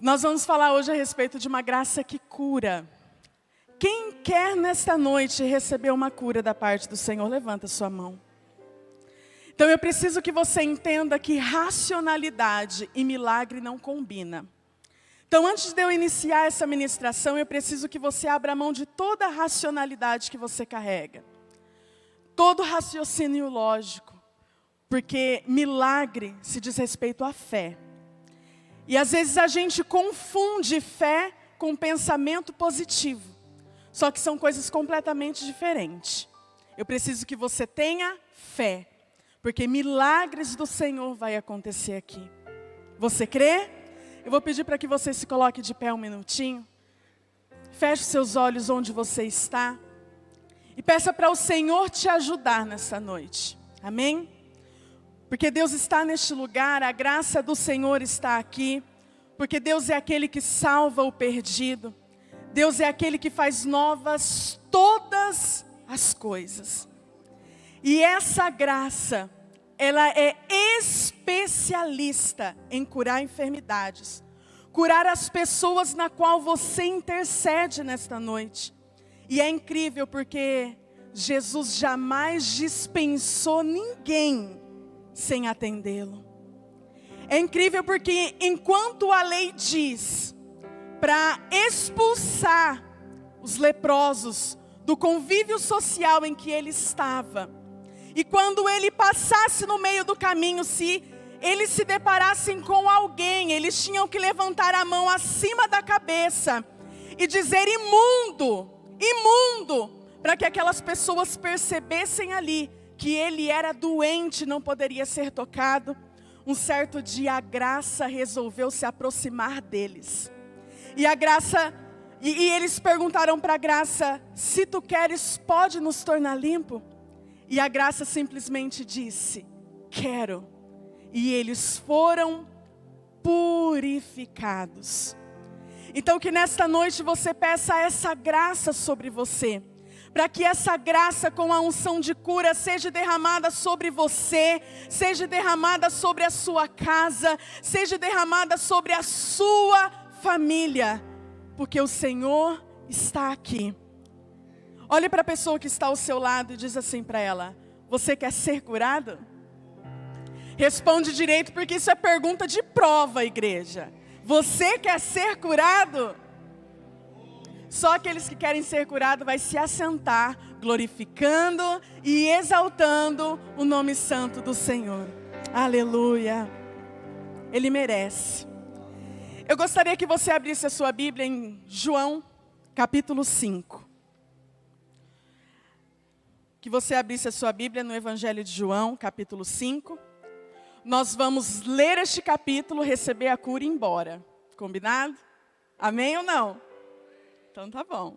Nós vamos falar hoje a respeito de uma graça que cura. Quem quer nesta noite receber uma cura da parte do Senhor, levanta sua mão. Então eu preciso que você entenda que racionalidade e milagre não combinam. Então antes de eu iniciar essa ministração, eu preciso que você abra mão de toda a racionalidade que você carrega. Todo raciocínio lógico. Porque milagre se diz respeito à fé. E às vezes a gente confunde fé com pensamento positivo. Só que são coisas completamente diferentes. Eu preciso que você tenha fé. Porque milagres do Senhor vai acontecer aqui. Você crê? Eu vou pedir para que você se coloque de pé um minutinho. Feche seus olhos onde você está. E peça para o Senhor te ajudar nessa noite. Amém? Porque Deus está neste lugar, a graça do Senhor está aqui. Porque Deus é aquele que salva o perdido. Deus é aquele que faz novas todas as coisas. E essa graça, ela é especialista em curar enfermidades. Curar as pessoas na qual você intercede nesta noite. E é incrível porque Jesus jamais dispensou ninguém sem atendê-lo. É incrível porque enquanto a lei diz para expulsar os leprosos do convívio social em que ele estava, e quando ele passasse no meio do caminho, se eles se deparassem com alguém, eles tinham que levantar a mão acima da cabeça e dizer imundo, imundo, para que aquelas pessoas percebessem ali que ele era doente, não poderia ser tocado. Um certo dia a graça resolveu se aproximar deles. E a graça, e eles perguntaram para a graça, se tu queres, pode nos tornar limpo? E a graça simplesmente disse, quero. E eles foram purificados. Então que nesta noite você peça essa graça sobre você. Para que essa graça com a unção de cura seja derramada sobre você, seja derramada sobre a sua casa, seja derramada sobre a sua família. Porque o Senhor está aqui. Olhe para a pessoa que está ao seu lado e diz assim para ela, você quer ser curado? Responde direito porque isso é pergunta de prova, igreja. Você quer ser curado? Só aqueles que querem ser curados vai se assentar, glorificando e exaltando o nome santo do Senhor. Aleluia. Ele merece. Eu gostaria que você abrisse a sua Bíblia em João, capítulo 5. Que você abrisse a sua Bíblia no Evangelho de João, capítulo 5. Nós vamos ler este capítulo, receber a cura e ir embora. Combinado? Amém ou não? Então tá bom.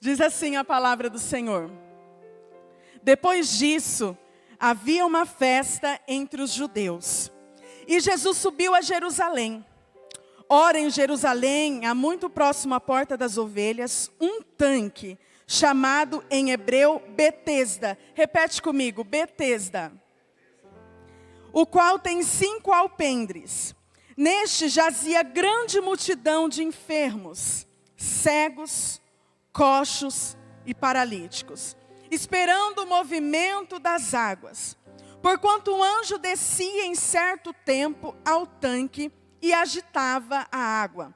Diz assim a palavra do Senhor. Depois disso, havia uma festa entre os judeus. E Jesus subiu a Jerusalém. Ora, em Jerusalém, há muito próximo à porta das ovelhas, um tanque, chamado em hebreu Betesda. Repete comigo, Betesda. O qual tem 5 alpendres. Neste jazia grande multidão de enfermos, cegos, coxos e paralíticos, esperando o movimento das águas. Porquanto um anjo descia em certo tempo ao tanque e agitava a água.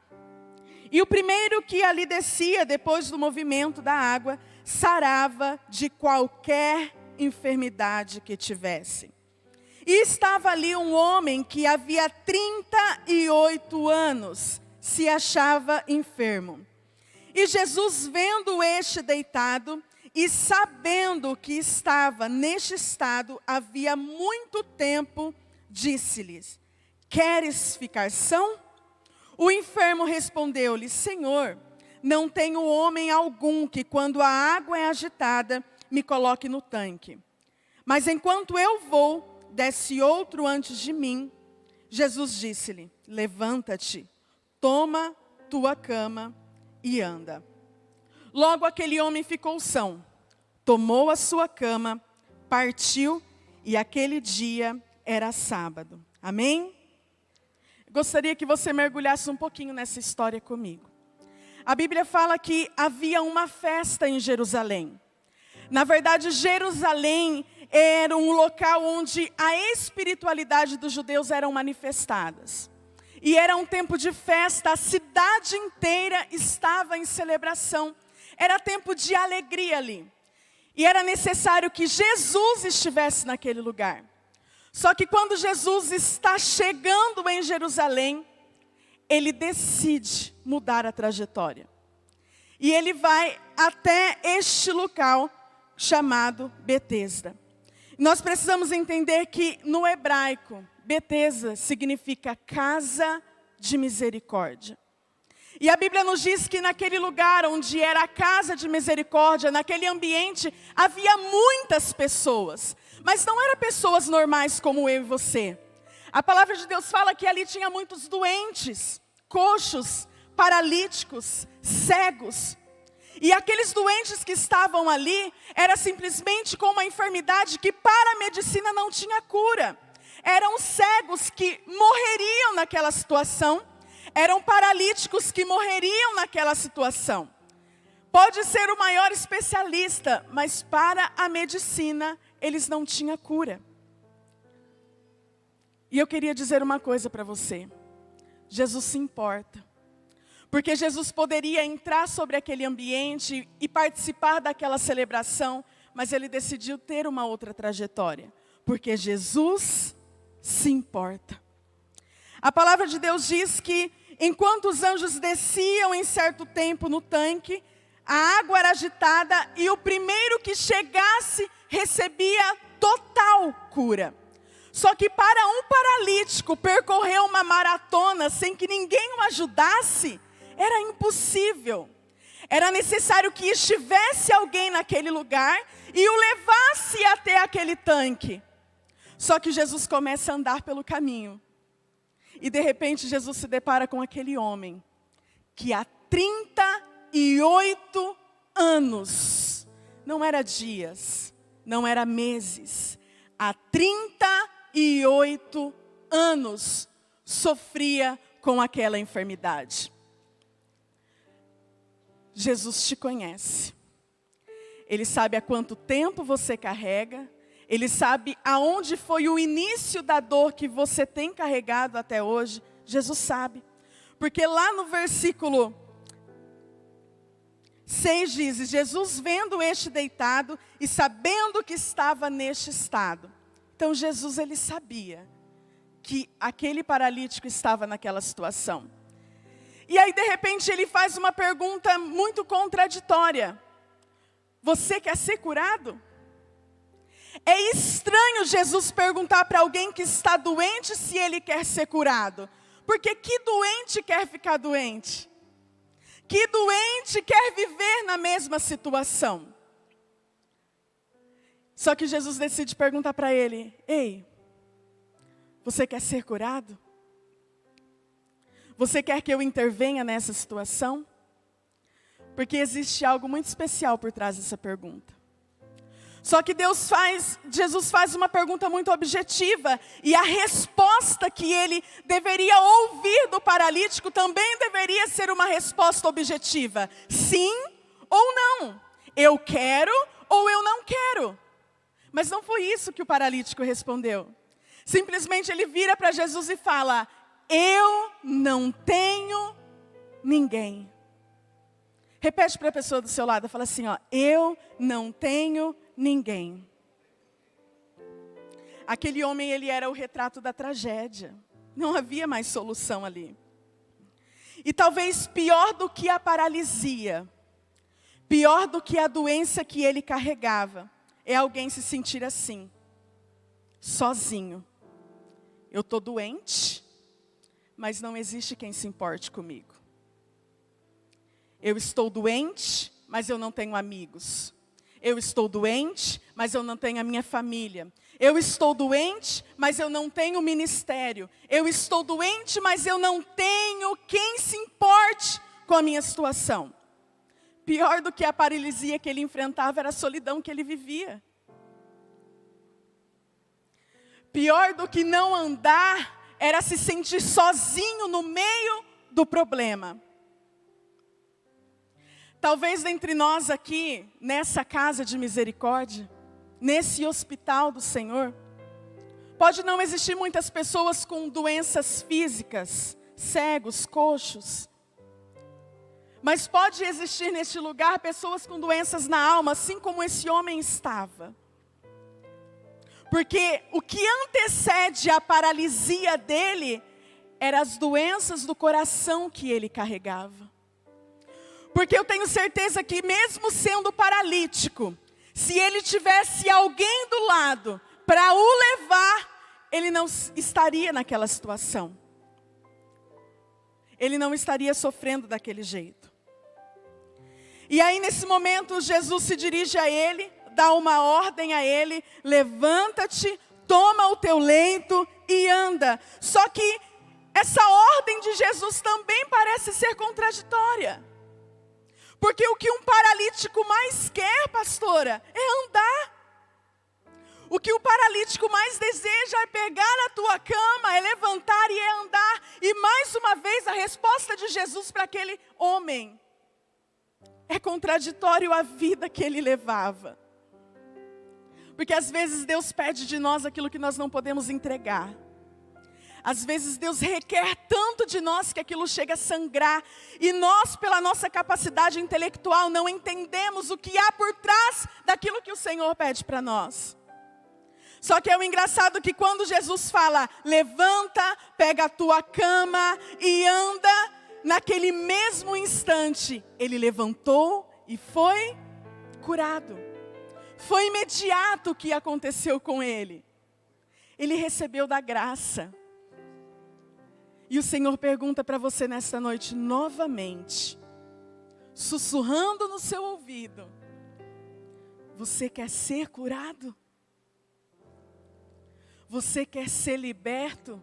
E o primeiro que ali descia, depois do movimento da água, sarava de qualquer enfermidade que tivesse. E estava ali um homem que havia 38 anos, se achava enfermo. E Jesus, vendo este deitado, e sabendo que estava neste estado havia muito tempo, disse-lhes, queres ficar são? O enfermo respondeu-lhe, Senhor, não tenho homem algum que quando a água é agitada, me coloque no tanque. Mas enquanto eu vou, desce outro antes de mim. Jesus disse-lhe, levanta-te, toma tua cama e anda. Logo aquele homem ficou são, tomou a sua cama, partiu e aquele dia era sábado. Amém? Gostaria que você mergulhasse um pouquinho nessa história comigo. A Bíblia fala que havia uma festa em Jerusalém. Na verdade, Jerusalém era um local onde a espiritualidade dos judeus eram manifestadas. E era um tempo de festa, a cidade inteira estava em celebração. Era tempo de alegria ali. E era necessário que Jesus estivesse naquele lugar. Só que quando Jesus está chegando em Jerusalém, ele decide mudar a trajetória. E ele vai até este local chamado Betesda. Nós precisamos entender que no hebraico, Betesda significa casa de misericórdia. E a Bíblia nos diz que naquele lugar onde era a casa de misericórdia, naquele ambiente, havia muitas pessoas. Mas não eram pessoas normais como eu e você. A palavra de Deus fala que ali tinha muitos doentes, coxos, paralíticos, cegos. E aqueles doentes que estavam ali, era simplesmente com uma enfermidade que para a medicina não tinha cura. Eram cegos que morreriam naquela situação, eram paralíticos que morreriam naquela situação. Pode ser o maior especialista, mas para a medicina, eles não tinham cura. E eu queria dizer uma coisa para você. Jesus se importa. Porque Jesus poderia entrar sobre aquele ambiente e participar daquela celebração, mas ele decidiu ter uma outra trajetória. Porque Jesus se importa. A palavra de Deus diz que enquanto os anjos desciam em certo tempo no tanque, a água era agitada e o primeiro que chegasse recebia total cura. Só que para um paralítico percorrer uma maratona sem que ninguém o ajudasse, era impossível. Era necessário que estivesse alguém naquele lugar e o levasse até aquele tanque. Só que Jesus começa a andar pelo caminho. E de repente Jesus se depara com aquele homem que há 38 anos, não era dias, não era meses, há 38 anos sofria com aquela enfermidade. Jesus te conhece. Ele sabe há quanto tempo você carrega. Ele sabe aonde foi o início da dor que você tem carregado até hoje. Jesus sabe. Porque lá no versículo 6 diz: Jesus vendo este deitado e sabendo que estava neste estado. Então Jesus, ele sabia que aquele paralítico estava naquela situação. E aí de repente ele faz uma pergunta muito contraditória. Você quer ser curado? É estranho Jesus perguntar para alguém que está doente se ele quer ser curado. Porque que doente quer ficar doente? Que doente quer viver na mesma situação? Só que Jesus decide perguntar para ele: ei, você quer ser curado? Você quer que eu intervenha nessa situação? Porque existe algo muito especial por trás dessa pergunta. Só que Jesus faz uma pergunta muito objetiva, e a resposta que ele deveria ouvir do paralítico também deveria ser uma resposta objetiva. Sim ou não. Eu quero ou eu não quero. Mas não foi isso que o paralítico respondeu. Simplesmente ele vira para Jesus e fala: eu não tenho ninguém. Repete para a pessoa do seu lado, fala assim, ó: eu não tenho ninguém. Aquele homem, ele era o retrato da tragédia. Não havia mais solução ali. E talvez pior do que a paralisia, pior do que a doença que ele carregava, é alguém se sentir assim, sozinho. Eu estou doente, mas não existe quem se importe comigo. Eu estou doente, mas eu não tenho amigos. Eu estou doente, mas eu não tenho a minha família. Eu estou doente, mas eu não tenho ministério. Eu estou doente, mas eu não tenho quem se importe com a minha situação. Pior do que a paralisia que ele enfrentava era a solidão que ele vivia. Pior do que não andar era se sentir sozinho no meio do problema. Talvez dentre nós aqui, nessa casa de misericórdia, nesse hospital do Senhor, pode não existir muitas pessoas com doenças físicas, cegos, coxos. Mas pode existir neste lugar pessoas com doenças na alma, assim como esse homem estava. Porque o que antecede a paralisia dele, eram as doenças do coração que ele carregava. Porque eu tenho certeza que mesmo sendo paralítico, se ele tivesse alguém do lado para o levar, ele não estaria naquela situação. Ele não estaria sofrendo daquele jeito. E aí nesse momento Jesus se dirige a ele, dá uma ordem a ele: levanta-te, toma o teu leito e anda. Só que essa ordem de Jesus também parece ser contraditória. Porque o que um paralítico mais quer, pastora, é andar. O que o paralítico mais deseja é pegar a tua cama, é levantar e é andar. E mais uma vez a resposta de Jesus para aquele homem é contraditório à vida que ele levava. Porque às vezes Deus pede de nós aquilo que nós não podemos entregar. Às vezes Deus requer tanto de nós que aquilo chega a sangrar. E nós, pela nossa capacidade intelectual, não entendemos o que há por trás daquilo que o Senhor pede para nós. Só que é o engraçado que quando Jesus fala, levanta, pega a tua cama e anda, naquele mesmo instante, ele levantou e foi curado. Foi imediato o que aconteceu com ele. Ele recebeu da graça. E o Senhor pergunta para você nesta noite novamente, sussurrando no seu ouvido: você quer ser curado? Você quer ser liberto?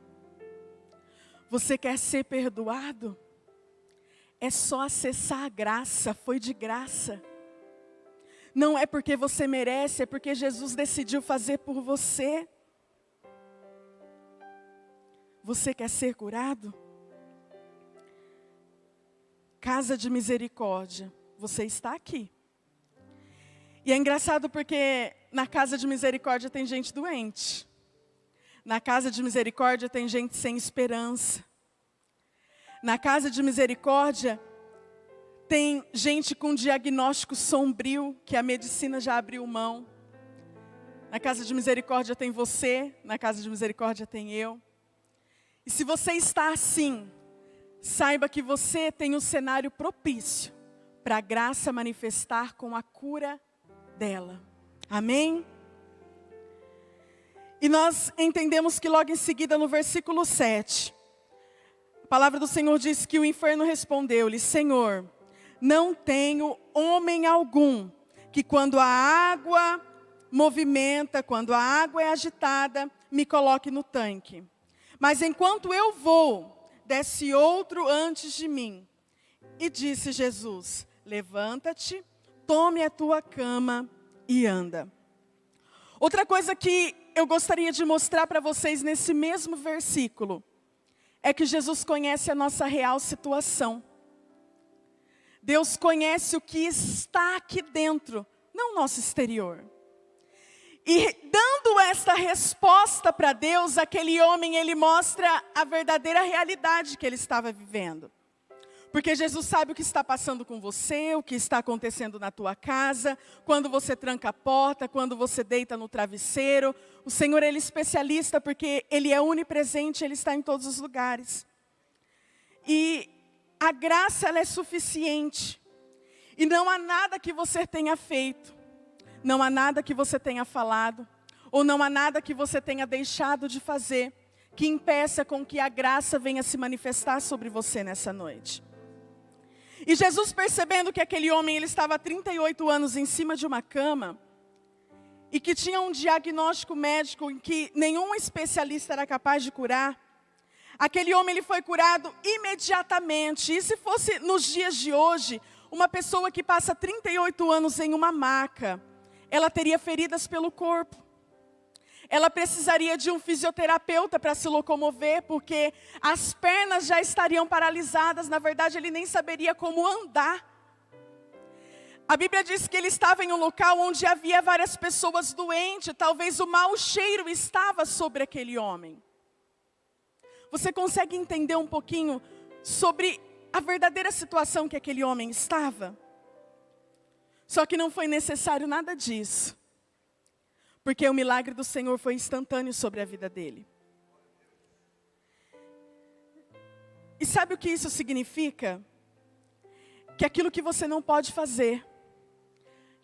Você quer ser perdoado? É só acessar a graça, foi de graça. Não é porque você merece, é porque Jesus decidiu fazer por você. Você quer ser curado? Casa de misericórdia, você está aqui. E é engraçado porque na casa de misericórdia tem gente doente. Na casa de misericórdia tem gente sem esperança. Na casa de misericórdia tem gente com diagnóstico sombrio, que a medicina já abriu mão. Na casa de misericórdia tem você, na casa de misericórdia tem eu. E se você está assim, saiba que você tem um cenário propício para a graça manifestar com a cura dela. Amém? E nós entendemos que logo em seguida no versículo 7, a palavra do Senhor diz que o inferno respondeu-lhe: Senhor, não tenho homem algum que quando a água movimenta, quando a água é agitada, me coloque no tanque. Mas enquanto eu vou, desce outro antes de mim. E disse Jesus: levanta-te, tome a tua cama e anda. Outra coisa que eu gostaria de mostrar para vocês nesse mesmo versículo, é que Jesus conhece a nossa real situação. Deus conhece o que está aqui dentro, não o nosso exterior. E dando esta resposta para Deus, aquele homem, ele mostra a verdadeira realidade que ele estava vivendo. Porque Jesus sabe o que está passando com você, o que está acontecendo na tua casa, quando você tranca a porta, quando você deita no travesseiro. O Senhor, Ele é especialista porque Ele é onipresente, Ele está em todos os lugares. E a graça, ela é suficiente. E não há nada que você tenha feito. Não há nada que você tenha falado, ou não há nada que você tenha deixado de fazer, que impeça com que a graça venha se manifestar sobre você nessa noite. E Jesus, percebendo que aquele homem ele estava há 38 anos em cima de uma cama, e que tinha um diagnóstico médico em que nenhum especialista era capaz de curar, aquele homem ele foi curado imediatamente. E se fosse nos dias de hoje, uma pessoa que passa 38 anos em uma maca, ela teria feridas pelo corpo. Ela precisaria de um fisioterapeuta para se locomover, porque as pernas já estariam paralisadas. Na verdade, ele nem saberia como andar. A Bíblia diz que ele estava em um local onde havia várias pessoas doentes. Talvez o mau cheiro estava sobre aquele homem. Você consegue entender um pouquinho sobre a verdadeira situação que aquele homem estava? Só que não foi necessário nada disso, porque o milagre do Senhor foi instantâneo sobre a vida dele. E sabe o que isso significa? Que aquilo que você não pode fazer,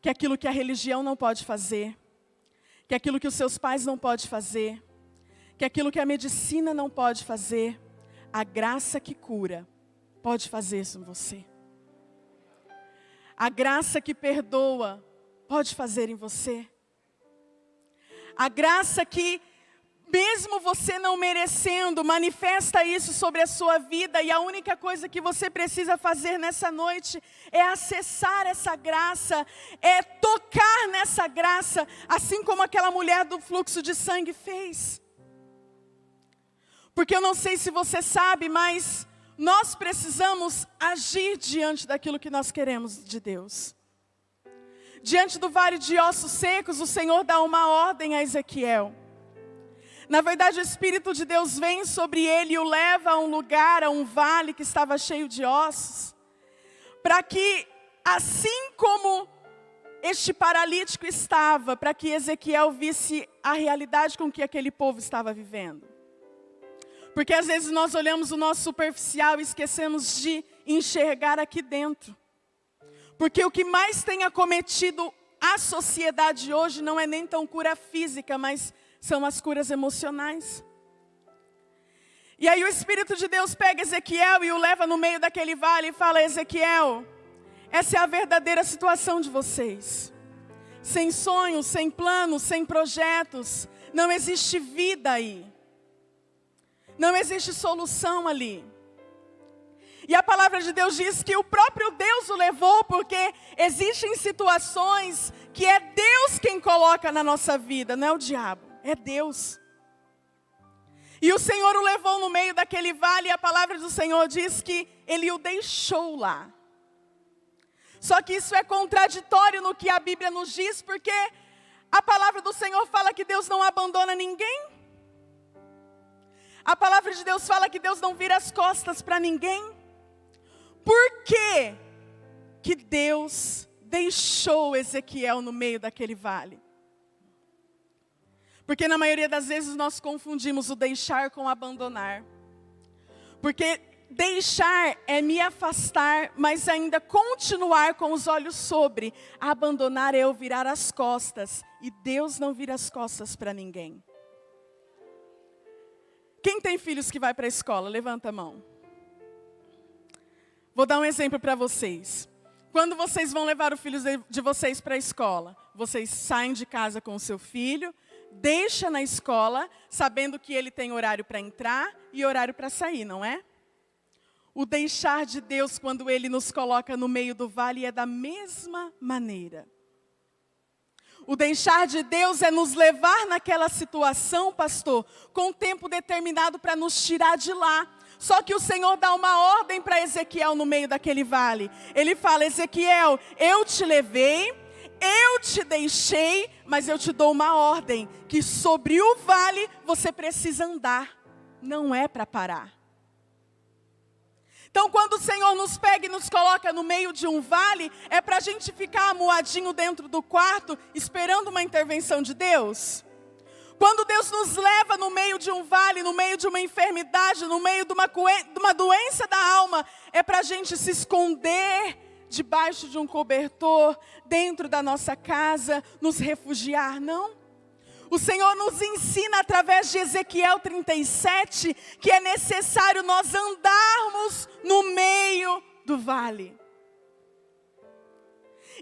que aquilo que a religião não pode fazer, que aquilo que os seus pais não podem fazer, que aquilo que a medicina não pode fazer, a graça que cura pode fazer isso em você. A graça que perdoa pode fazer em você. A graça que, mesmo você não merecendo, manifesta isso sobre a sua vida. E a única coisa que você precisa fazer nessa noite é acessar essa graça, é tocar nessa graça, assim como aquela mulher do fluxo de sangue fez. Porque eu não sei se você sabe, mas nós precisamos agir diante daquilo que nós queremos de Deus. Diante do vale de ossos secos, o Senhor dá uma ordem a Ezequiel. Na verdade, o Espírito de Deus vem sobre ele e o leva a um lugar, a um vale que estava cheio de ossos, para que, assim como este paralítico estava, para que Ezequiel visse a realidade com que aquele povo estava vivendo. Porque às vezes nós olhamos o nosso superficial e esquecemos de enxergar aqui dentro. Porque o que mais tem acometido a sociedade hoje não é nem tão cura física, mas são as curas emocionais. E aí o Espírito de Deus pega Ezequiel e o leva no meio daquele vale e fala: Ezequiel, essa é a verdadeira situação de vocês. Sem sonhos, sem planos, sem projetos, não existe vida aí. Não existe solução ali. E a palavra de Deus diz que o próprio Deus o levou, porque existem situações que é Deus quem coloca na nossa vida, não é o diabo, é Deus. E o Senhor o levou no meio daquele vale, e a palavra do Senhor diz que Ele o deixou lá. Só que isso é contraditório no que a Bíblia nos diz, porque a palavra do Senhor fala que Deus não abandona ninguém. A palavra de Deus fala que Deus não vira as costas para ninguém. Por que que Deus deixou Ezequiel no meio daquele vale? Porque na maioria das vezes nós confundimos o deixar com abandonar. Porque deixar é me afastar, mas ainda continuar com os olhos sobre. Abandonar é eu virar as costas. E Deus não vira as costas para ninguém. Quem tem filhos que vai para a escola? Levanta a mão. Vou dar um exemplo para vocês. Quando vocês vão levar o filho de vocês para a escola, vocês saem de casa com o seu filho, deixa na escola, sabendo que ele tem horário para entrar e horário para sair, não é? O deixar de Deus, quando Ele nos coloca no meio do vale, é da mesma maneira. O deixar de Deus é nos levar naquela situação, pastor, com um tempo determinado para nos tirar de lá. Só que o Senhor dá uma ordem para Ezequiel no meio daquele vale. Ele fala: Ezequiel, eu te levei, eu te deixei, mas eu te dou uma ordem, que sobre o vale você precisa andar, não é para parar. Então, quando o Senhor nos pega e nos coloca no meio de um vale, é para a gente ficar amuadinho dentro do quarto, esperando uma intervenção de Deus? Quando Deus nos leva no meio de um vale, no meio de uma enfermidade, no meio de uma doença da alma, é para a gente se esconder debaixo de um cobertor, dentro da nossa casa, nos refugiar, não? O Senhor nos ensina através de Ezequiel 37 que é necessário nós andarmos no meio do vale.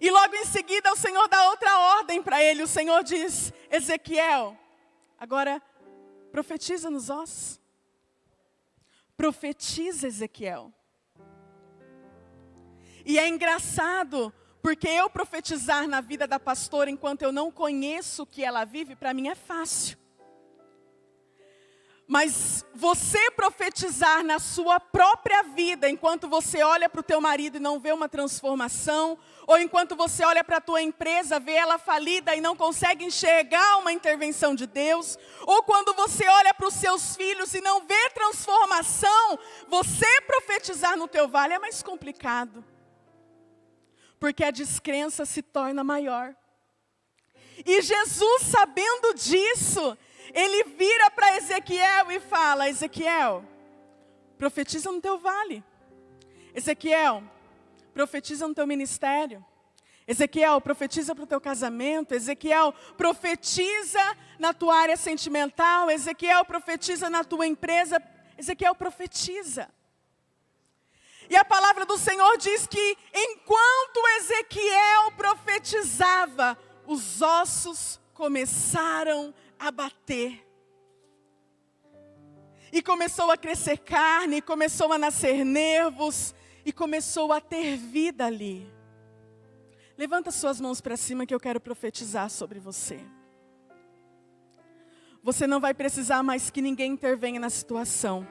E logo em seguida o Senhor dá outra ordem para ele. O Senhor diz: Ezequiel, agora profetiza nos ossos. Profetiza, Ezequiel. E é engraçado, porque eu profetizar na vida da pastora enquanto eu não conheço o que ela vive, para mim é fácil. Mas você profetizar na sua própria vida, enquanto você olha para o teu marido e não vê uma transformação, ou enquanto você olha para a tua empresa, vê ela falida e não consegue enxergar uma intervenção de Deus, ou quando você olha para os seus filhos e não vê transformação, você profetizar no teu vale é mais complicado. Porque a descrença se torna maior. E Jesus, sabendo disso, ele vira para Ezequiel e fala: Ezequiel, profetiza no teu vale. Ezequiel, profetiza no teu ministério. Ezequiel, profetiza para o teu casamento. Ezequiel, profetiza na tua área sentimental. Ezequiel, profetiza na tua empresa. Ezequiel, profetiza. E a palavra do Senhor diz que enquanto Ezequiel profetizava, os ossos começaram a bater. E começou a crescer carne, começou a nascer nervos, e começou a ter vida ali. Levanta suas mãos para cima que eu quero profetizar sobre você. Você não vai precisar mais que ninguém intervenha na situação,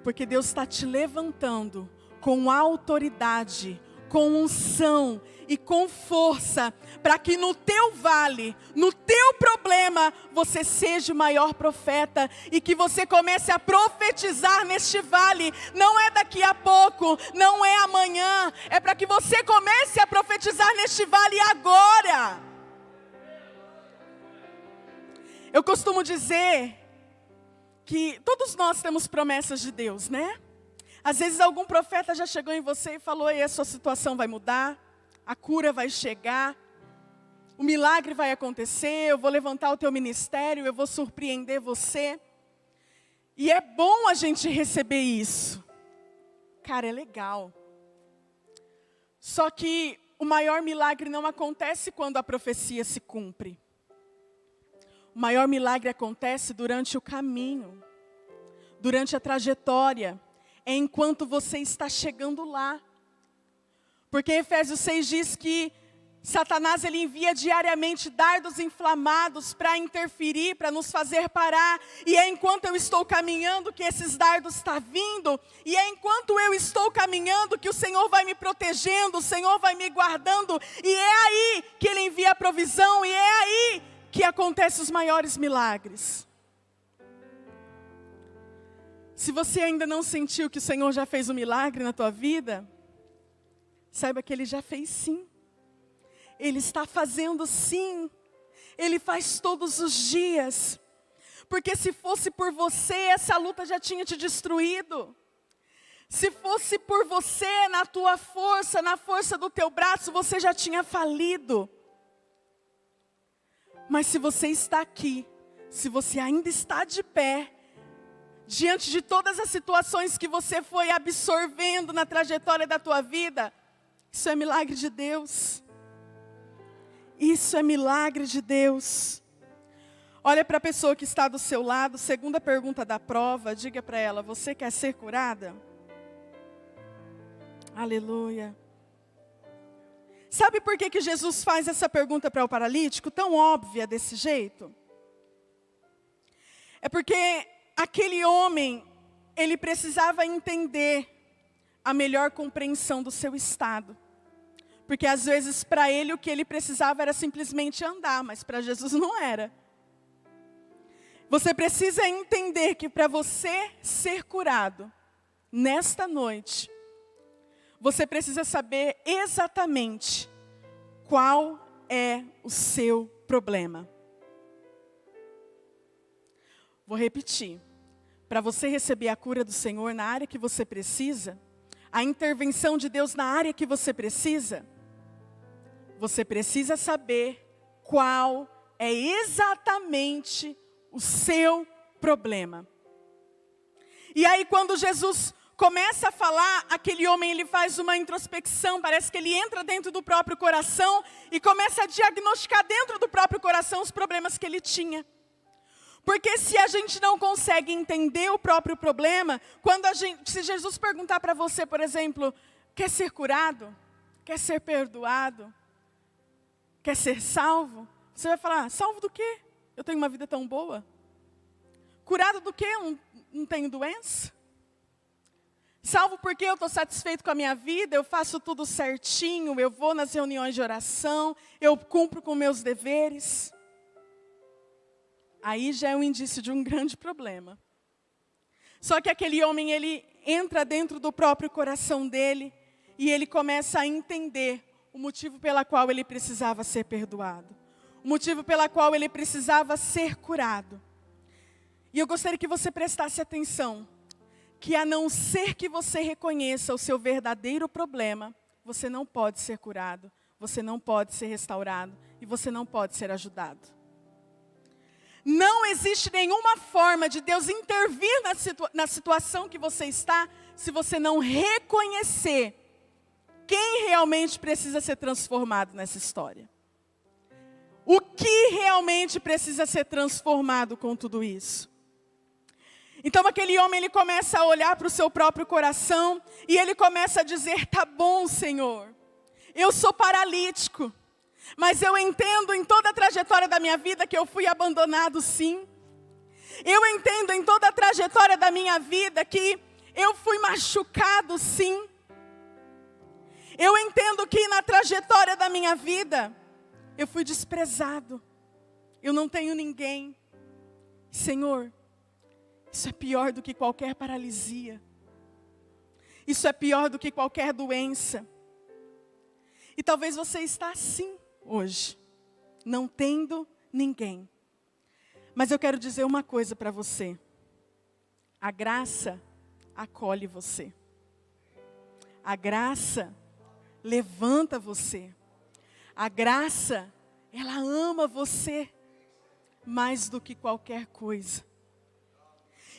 porque Deus está te levantando com autoridade, com unção e com força, para que no teu vale, no teu problema, você seja o maior profeta, e que você comece a profetizar neste vale. Não é daqui a pouco, não é amanhã, é para que você comece a profetizar neste vale agora. Eu costumo dizer que todos nós temos promessas de Deus, né? Às vezes algum profeta já chegou em você e falou: e a sua situação vai mudar, a cura vai chegar, o milagre vai acontecer, eu vou levantar o teu ministério, eu vou surpreender você. E é bom a gente receber isso. Cara, é legal. Só que o maior milagre não acontece quando a profecia se cumpre. O maior milagre acontece durante o caminho, durante a trajetória. É enquanto você está chegando lá. Porque Efésios 6 diz que Satanás ele envia diariamente dardos inflamados para interferir, para nos fazer parar. E é enquanto eu estou caminhando que esses dardos estão vindo. E é enquanto eu estou caminhando que o Senhor vai me protegendo, o Senhor vai me guardando. E é aí que Ele envia a provisão, e é aí que acontecem os maiores milagres. Se você ainda não sentiu que o Senhor já fez um milagre na tua vida, saiba que Ele já fez sim. Ele está fazendo sim. Ele faz todos os dias. Porque se fosse por você, essa luta já tinha te destruído. Se fosse por você, na tua força, na força do teu braço, você já tinha falido. Mas se você está aqui, se você ainda está de pé, diante de todas as situações que você foi absorvendo na trajetória da tua vida, isso é milagre de Deus. Isso é milagre de Deus. Olha para a pessoa que está do seu lado, segunda pergunta da prova, diga para ela: você quer ser curada? Aleluia. Sabe por que Jesus faz essa pergunta para o paralítico, tão óbvia desse jeito? É porque aquele homem, ele precisava entender a melhor compreensão do seu estado. Porque às vezes para ele o que ele precisava era simplesmente andar, mas para Jesus não era. Você precisa entender que para você ser curado, nesta noite, você precisa saber exatamente qual é o seu problema. Vou repetir. Para você receber a cura do Senhor na área que você precisa, a intervenção de Deus na área que você precisa saber qual é exatamente o seu problema. E aí quando Jesus começa a falar, aquele homem ele faz uma introspecção, parece que ele entra dentro do próprio coração e começa a diagnosticar dentro do próprio coração os problemas que ele tinha. Porque se a gente não consegue entender o próprio problema, se Jesus perguntar para você, por exemplo, quer ser curado? Quer ser perdoado? Quer ser salvo? Você vai falar: salvo do quê? Eu tenho uma vida tão boa. Curado do quê? Eu não tenho doença? Salvo porque eu estou satisfeito com a minha vida, eu faço tudo certinho, eu vou nas reuniões de oração, eu cumpro com meus deveres. Aí já é um indício de um grande problema. Só que aquele homem, ele entra dentro do próprio coração dele e ele começa a entender o motivo pela qual ele precisava ser perdoado. O motivo pela qual ele precisava ser curado. E eu gostaria que você prestasse atenção, que a não ser que você reconheça o seu verdadeiro problema, você não pode ser curado, você não pode ser restaurado e você não pode ser ajudado. Não existe nenhuma forma de Deus intervir na situação que você está, se você não reconhecer quem realmente precisa ser transformado nessa história. O que realmente precisa ser transformado com tudo isso? Então aquele homem, ele começa a olhar para o seu próprio coração e ele começa a dizer, tá bom, Senhor, eu sou paralítico, mas eu entendo em toda a trajetória da minha vida que eu fui abandonado, sim. Eu entendo em toda a trajetória da minha vida que eu fui machucado, sim. Eu entendo que na trajetória da minha vida, eu fui desprezado. Eu não tenho ninguém. Senhor, isso é pior do que qualquer paralisia. Isso é pior do que qualquer doença. E talvez você está assim hoje, não tendo ninguém. Mas eu quero dizer uma coisa para você. A graça acolhe você. A graça levanta você. A graça, ela ama você mais do que qualquer coisa.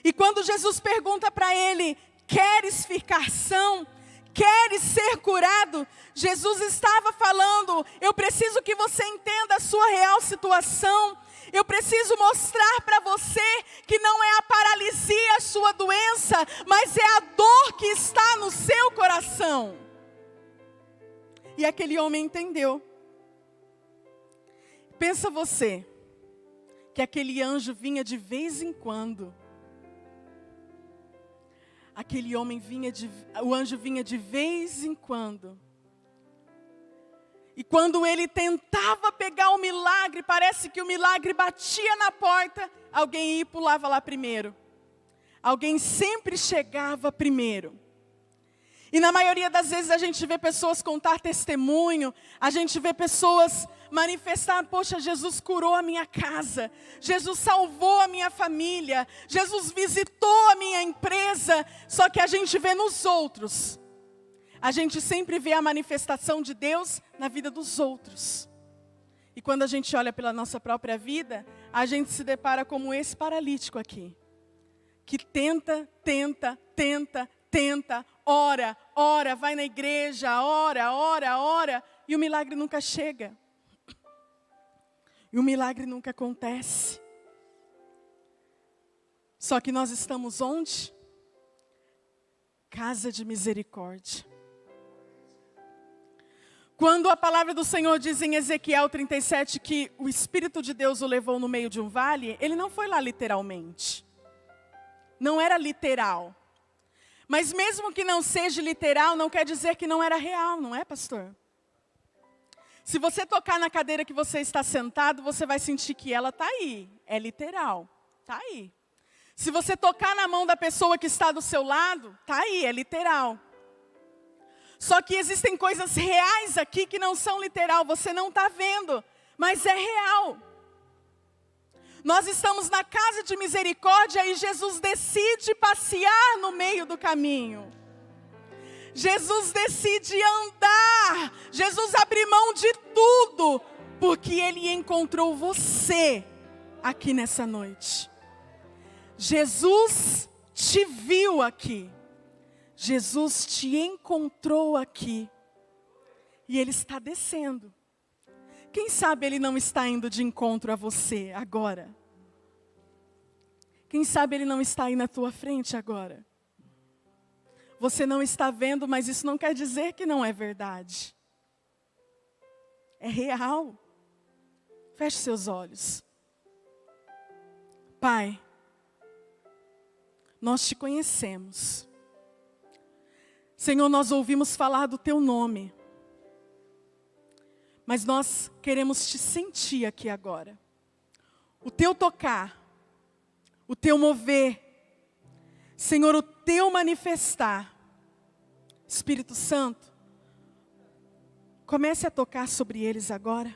E quando Jesus pergunta para ele, queres ficar são? Queres ser curado? Jesus estava falando, eu preciso que você entenda a sua real situação. Eu preciso mostrar para você que não é a paralisia a sua doença, mas é a dor que está no seu coração. E aquele homem entendeu. Pensa você, que aquele anjo vinha de vez em quando. Aquele homem o anjo vinha de vez em quando. E quando ele tentava pegar o milagre, parece que o milagre batia na porta, alguém ia e pulava lá primeiro. Alguém sempre chegava primeiro. E na maioria das vezes a gente vê pessoas contar testemunho, a gente vê pessoas manifestar, poxa, Jesus curou a minha casa, Jesus salvou a minha família, Jesus visitou a minha empresa, só que a gente vê nos outros. A gente sempre vê a manifestação de Deus na vida dos outros. E quando a gente olha pela nossa própria vida, a gente se depara como esse paralítico aqui. Que tenta, ora, vai na igreja, ora, e o milagre nunca chega. E o milagre nunca acontece. Só que nós estamos onde? Casa de misericórdia. Quando a palavra do Senhor diz em Ezequiel 37 que o Espírito de Deus o levou no meio de um vale, ele não foi lá literalmente. Não era literal. Mas mesmo que não seja literal, não quer dizer que não era real, não é, pastor? Se você tocar na cadeira que você está sentado, você vai sentir que ela está aí. É literal, está aí. Se você tocar na mão da pessoa que está do seu lado, está aí, é literal. Só que existem coisas reais aqui que não são literal, você não está vendo, mas é real. Nós estamos na casa de misericórdia e Jesus decide passear no meio do caminho. Jesus decide andar. Jesus abre mão de tudo, porque Ele encontrou você aqui nessa noite. Jesus te viu aqui. Jesus te encontrou aqui. E Ele está descendo. Quem sabe Ele não está indo de encontro a você agora? Quem sabe Ele não está aí na tua frente agora? Você não está vendo, mas isso não quer dizer que não é verdade. É real. Feche seus olhos. Pai, nós te conhecemos. Senhor, nós ouvimos falar do teu nome, mas nós queremos te sentir aqui agora. O teu tocar, o teu mover, Senhor, o teu manifestar. Espírito Santo, comece a tocar sobre eles agora.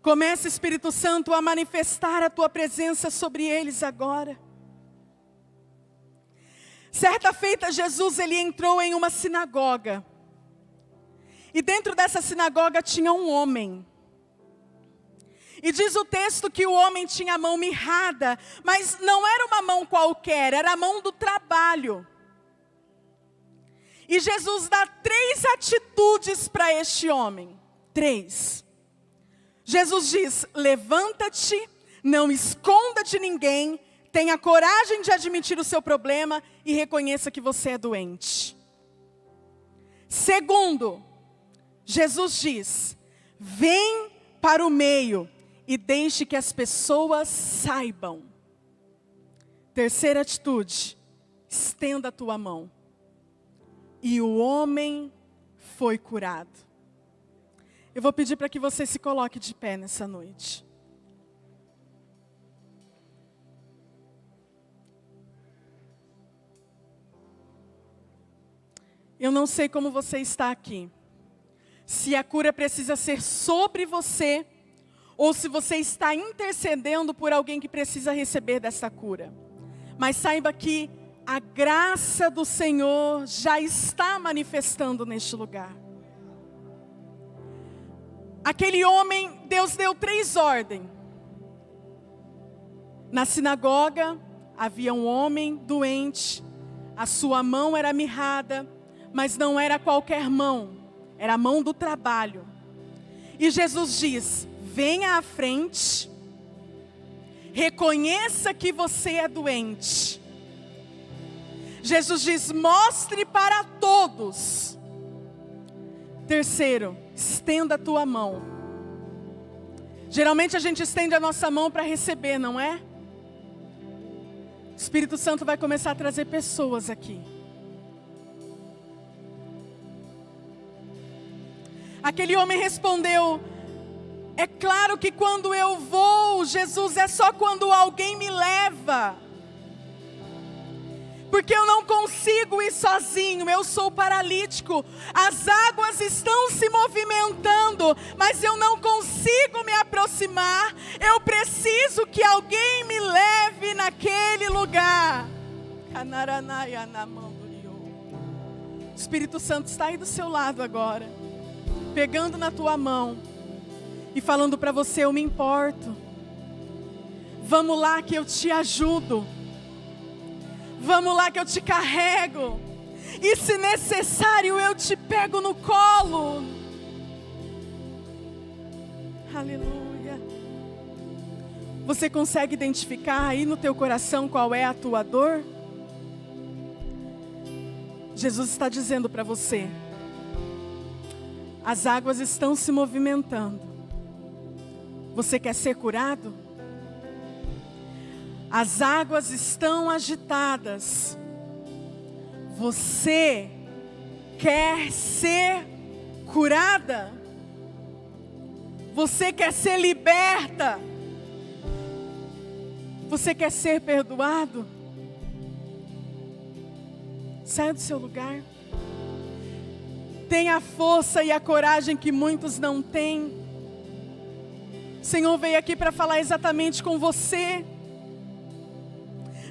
Comece, Espírito Santo, a manifestar a tua presença sobre eles agora. Certa feita, Jesus, ele entrou em uma sinagoga. E dentro dessa sinagoga tinha um homem. E diz o texto que o homem tinha a mão mirrada, mas não era uma mão qualquer, era a mão do trabalho. E Jesus dá 3 atitudes para este homem. 3. Jesus diz: levanta-te, não esconda de ninguém, tenha coragem de admitir o seu problema e reconheça que você é doente. 2, Jesus diz: vem para o meio e deixe que as pessoas saibam. 3ª atitude: estenda a tua mão. E o homem foi curado. Eu vou pedir para que você se coloque de pé nessa noite. Eu não sei como você está aqui. Se a cura precisa ser sobre você, ou se você está intercedendo por alguém que precisa receber dessa cura. Mas saiba que a graça do Senhor já está manifestando neste lugar. Aquele homem, Deus deu 3 ordens. Na sinagoga havia um homem doente, a sua mão era mirrada, mas não era qualquer mão, era a mão do trabalho. E Jesus diz: venha à frente, reconheça que você é doente. Jesus diz: mostre para todos. 3, estenda a tua mão. Geralmente a gente estende a nossa mão para receber, não é? O Espírito Santo vai começar a trazer pessoas aqui. Aquele homem respondeu: é claro que quando eu vou, Jesus, é só quando alguém me leva. Porque eu não consigo ir sozinho, eu sou paralítico. As águas estão se movimentando, mas eu não consigo me aproximar. Eu preciso que alguém me leve naquele lugar. O Espírito Santo está aí do seu lado agora, pegando na tua mão e falando para você: eu me importo. Vamos lá que eu te ajudo. Vamos lá que eu te carrego. E se necessário eu te pego no colo. Aleluia. Você consegue identificar aí no teu coração qual é a tua dor? Jesus está dizendo para você: as águas estão se movimentando. Você quer ser curado? As águas estão agitadas. Você quer ser curada? Você quer ser liberta? Você quer ser perdoado? Saia do seu lugar. Tenha a força e a coragem que muitos não têm. O Senhor veio aqui para falar exatamente com você.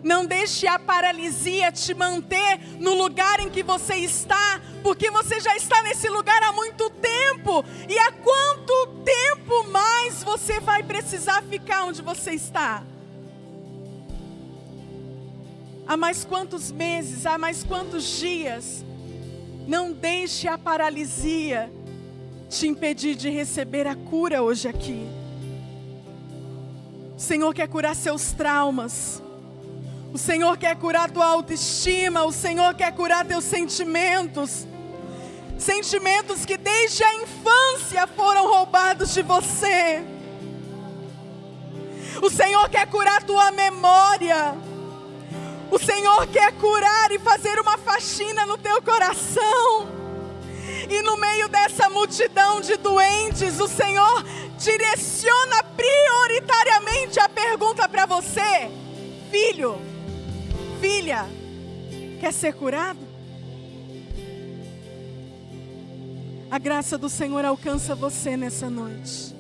Não deixe a paralisia te manter no lugar em que você está, porque você já está nesse lugar há muito tempo. E há quanto tempo mais você vai precisar ficar onde você está? Há mais quantos meses, há mais quantos dias? Não deixe a paralisia te impedir de receber a cura hoje aqui. O Senhor quer curar seus traumas. O Senhor quer curar tua autoestima. O Senhor quer curar teus sentimentos. Sentimentos que desde a infância foram roubados de você. O Senhor quer curar tua memória. O Senhor quer curar e fazer uma faxina no teu coração. E no meio dessa multidão de doentes, o Senhor direciona prioritariamente a pergunta para você: filho, filha, quer ser curado? A graça do Senhor alcança você nessa noite.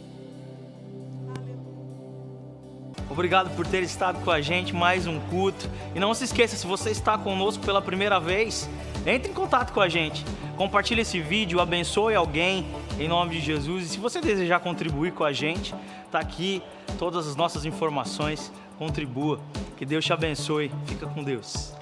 Obrigado por ter estado com a gente, mais um culto. E não se esqueça, se você está conosco pela primeira vez, entre em contato com a gente. Compartilhe esse vídeo, abençoe alguém, em nome de Jesus. E se você desejar contribuir com a gente, está aqui todas as nossas informações, contribua. Que Deus te abençoe. Fica com Deus.